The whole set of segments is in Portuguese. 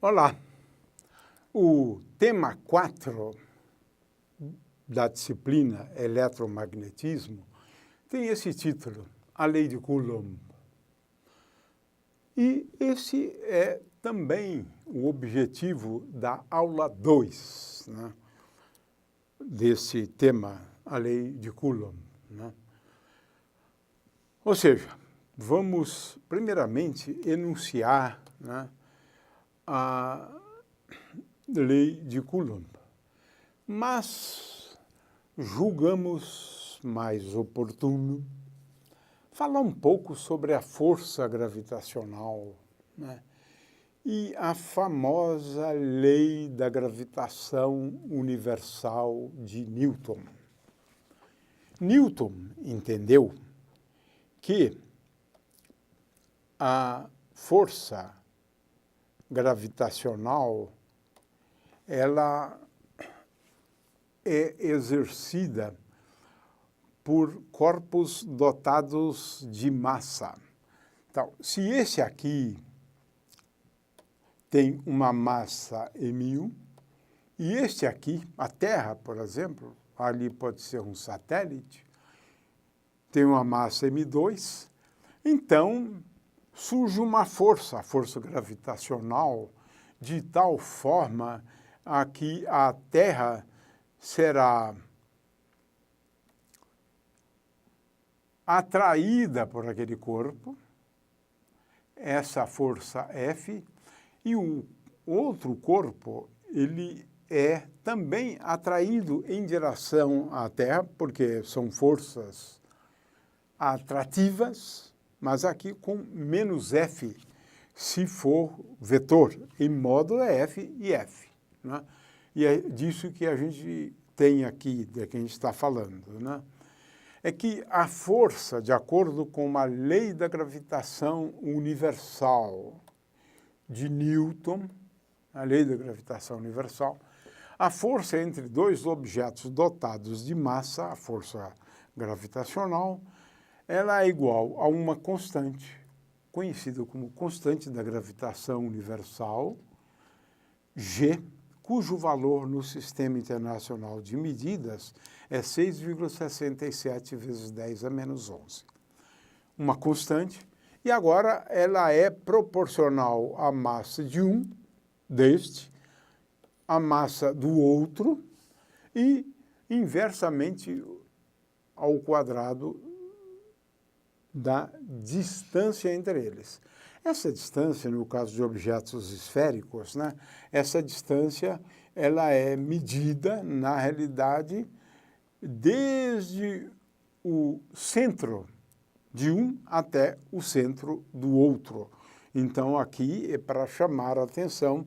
Olá, o tema 4 da disciplina eletromagnetismo tem esse título, a lei de Coulomb. E esse é também o objetivo da aula 2, né, desse tema, a lei de Coulomb, né? Ou seja, vamos primeiramente enunciar, né, a lei de Coulomb, mas julgamos mais oportuno falar um pouco sobre a força gravitacional, né, e a famosa lei da gravitação universal de Newton. Newton entendeu que a força gravitacional ela é exercida por corpos dotados de massa. Então, se esse aqui tem uma massa m1 e este aqui, a Terra, por exemplo, ali pode ser um satélite, tem uma massa m2, então surge uma força, a força gravitacional, de tal forma a que a Terra será atraída por aquele corpo, essa força F, e o outro corpo, ele é também atraído em direção à Terra, porque são forças atrativas, mas aqui com menos F, se for vetor, em módulo é F e F, né? E é disso que a gente tem aqui, de que a gente está falando, né? É que a força, de acordo com a lei da gravitação universal de Newton, a lei da gravitação universal, a força entre dois objetos dotados de massa, a força gravitacional, ela é igual a uma constante, conhecida como constante da gravitação universal, G, cujo valor no Sistema Internacional de Medidas é 6,67 vezes 10 a menos 11. Uma constante, e agora ela é proporcional à massa de um deste, à massa do outro, e inversamente ao quadrado da distância entre eles. Essa distância, no caso de objetos esféricos, né, essa distância ela é medida, na realidade, desde o centro de um até o centro do outro. Então, aqui é para chamar a atenção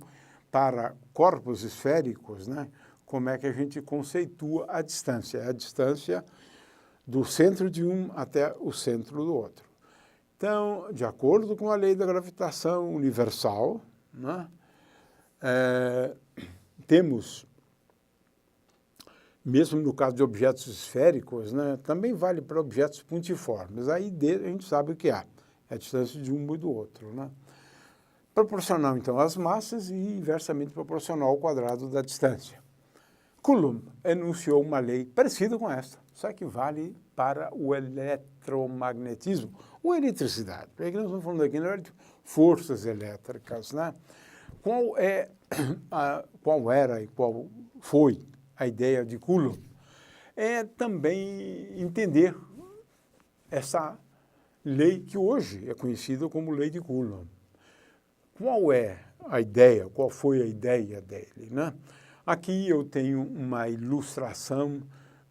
para corpos esféricos, né, como é que a gente conceitua a distância do centro de um até o centro do outro. Então, de acordo com a lei da gravitação universal, né, temos, mesmo no caso de objetos esféricos, né, também vale para objetos pontiformes. Aí a gente sabe o que é a distância de um e do outro, né? Proporcional, então, às massas e inversamente proporcional ao quadrado da distância. Coulomb enunciou uma lei parecida com esta, só que vale para o eletromagnetismo, ou eletricidade. Porque nós estamos falando aqui, na verdade, de forças elétricas, né? Qual era e qual foi a ideia de Coulomb? É também entender essa lei que hoje é conhecida como lei de Coulomb. Qual é a ideia, qual foi a ideia dele, né? Aqui eu tenho uma ilustração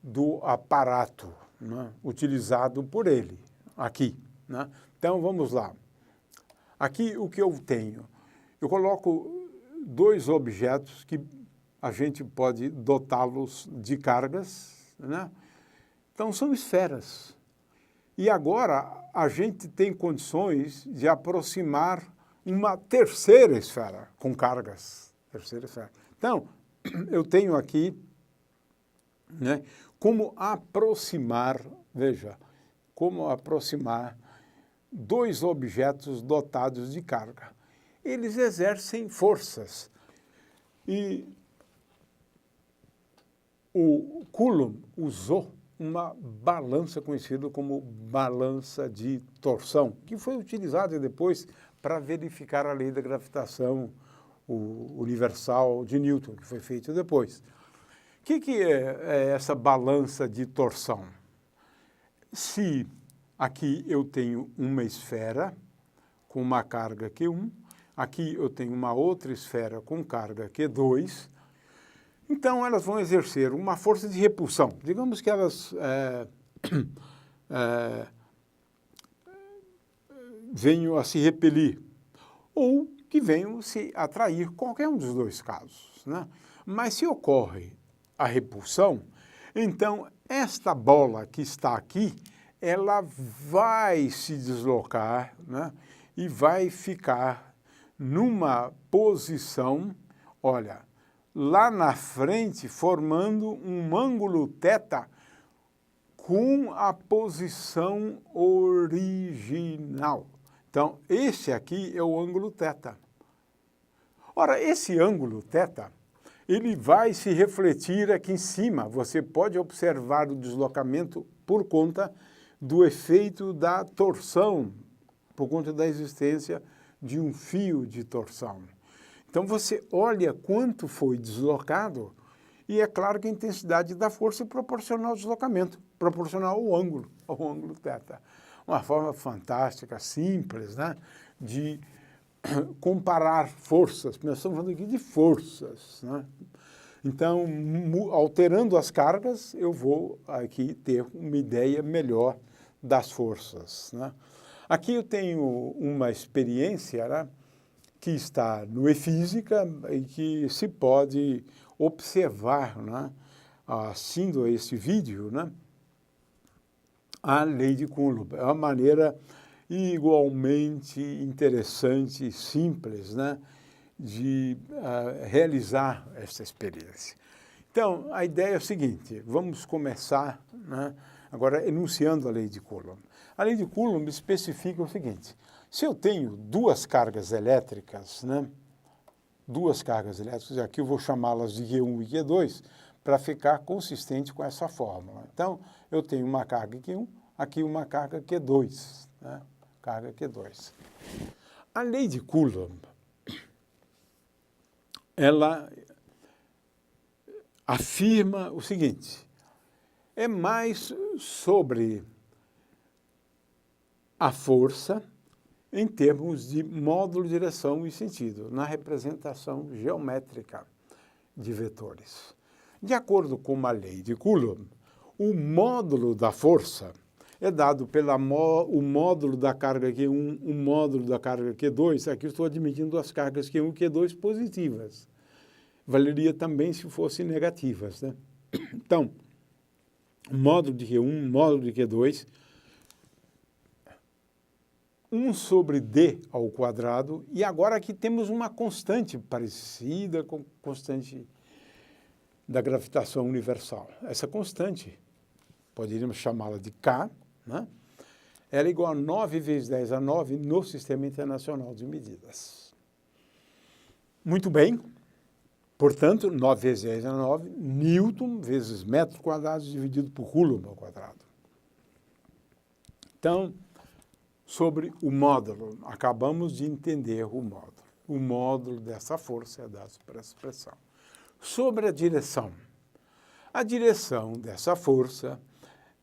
do aparato, né, utilizado por ele, aqui, né? Então, vamos lá. Aqui o que eu tenho? Eu coloco dois objetos que a gente pode dotá-los de cargas, né? Então, são esferas. E agora a gente tem condições de aproximar uma terceira esfera com cargas. Terceira esfera. Então, eu tenho aqui, né, como aproximar, veja, como aproximar dois objetos dotados de carga. eles exercem forças. E o Coulomb usou uma balança conhecida como balança de torção, que foi utilizada depois para verificar a lei da gravitação universal de Newton, que foi feito depois. O que é essa balança de torção? Se aqui eu tenho uma esfera com uma carga Q1, aqui eu tenho uma outra esfera com carga Q2, então elas vão exercer uma força de repulsão. Digamos que elas venham a se repelir, ou que venham se atrair, qualquer um dos dois casos, né? Mas se ocorre a repulsão, então esta bola que está aqui, ela vai se deslocar, né? E vai ficar numa posição, olha, lá na frente, formando um ângulo θ com a posição original. Então, esse aqui é o ângulo θ. Ora, esse ângulo θ, ele vai se refletir aqui em cima. Você pode observar o deslocamento por conta do efeito da torção, por conta da existência de um fio de torção. Então, você olha quanto foi deslocado e é claro que a intensidade da força é proporcional ao deslocamento, proporcional ao ângulo θ. Uma forma fantástica, simples, né, de comparar forças. Nós estamos falando aqui de forças, né? Então, alterando as cargas, eu vou aqui ter uma ideia melhor das forças, né? Aqui eu tenho uma experiência, né, que está no E-Física e que se pode observar, né, assistindo a esse vídeo, né, a lei de Coulomb. É uma maneira igualmente interessante e simples, né, de realizar essa experiência. Então, a ideia é o seguinte, vamos começar, né, agora enunciando a lei de Coulomb. A lei de Coulomb especifica o seguinte: se eu tenho duas cargas elétricas, né, duas cargas elétricas, aqui eu vou chamá-las de Q1 e Q2, para ficar consistente com essa fórmula. Então, eu tenho uma carga Q1, aqui uma carga Q2, né, carga Q2. A lei de Coulomb, ela afirma o seguinte: é mais sobre a força em termos de módulo, direção e sentido, na representação geométrica de vetores. De acordo com a lei de Coulomb, o módulo da força é dado pelo módulo da carga Q1, o módulo da carga Q2. Aqui eu estou admitindo as cargas Q1 e Q2 positivas. Valeria também se fossem negativas, né? Então, módulo de Q1, módulo de Q2, 1 sobre d ao quadrado, e agora aqui temos uma constante parecida com a constante da gravitação universal. Essa constante, poderíamos chamá-la de K, né? Ela é igual a 9 vezes 10 a 9 no Sistema Internacional de Medidas. Muito bem. Portanto, 9 vezes 10 a 9, Newton vezes metro quadrado dividido por Coulomb ao quadrado. Então, sobre o módulo, acabamos de entender o módulo. O módulo dessa força é dado por essa expressão. Sobre a direção dessa força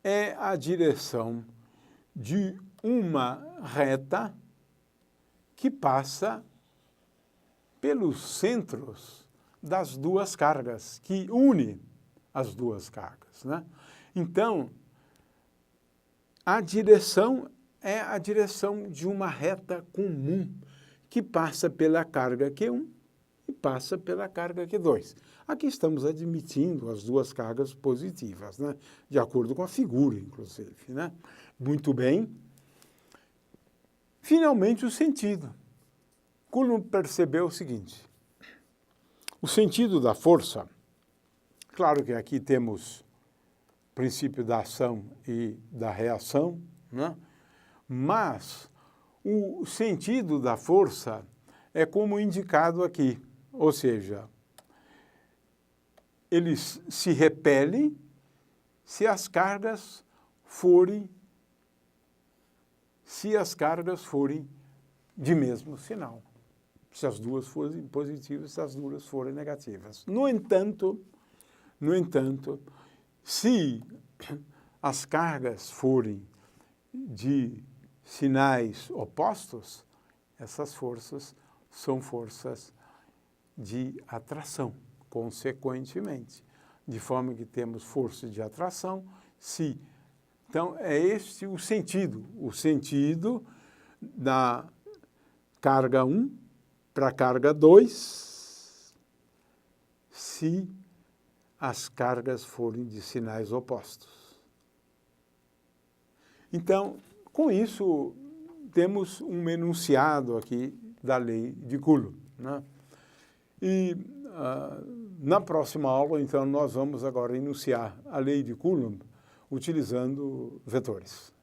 é a direção de uma reta que passa pelos centros das duas cargas, que une as duas cargas, né? Então, a direção é a direção de uma reta comum que passa pela carga Q1 e passa pela carga Q2. Aqui estamos admitindo as duas cargas positivas, né? De acordo com a figura, inclusive, né? Muito bem. Finalmente, o sentido. Coulomb percebeu o seguinte: o sentido da força, claro que aqui temos o princípio da ação e da reação, né? Mas o sentido da força é como indicado aqui, ou seja, eles se repelem se as cargas forem de mesmo sinal. Se as duas forem positivas, se as duas forem negativas. No entanto, se as cargas forem de sinais opostos, essas forças são forças de atração, consequentemente. De forma que temos força de atração, se... Então, é este o sentido da carga 1 para a carga 2, se as cargas forem de sinais opostos. Então, com isso, temos um enunciado aqui da lei de Coulomb, né? E na próxima aula, então, nós vamos agora enunciar a lei de Coulomb utilizando vetores.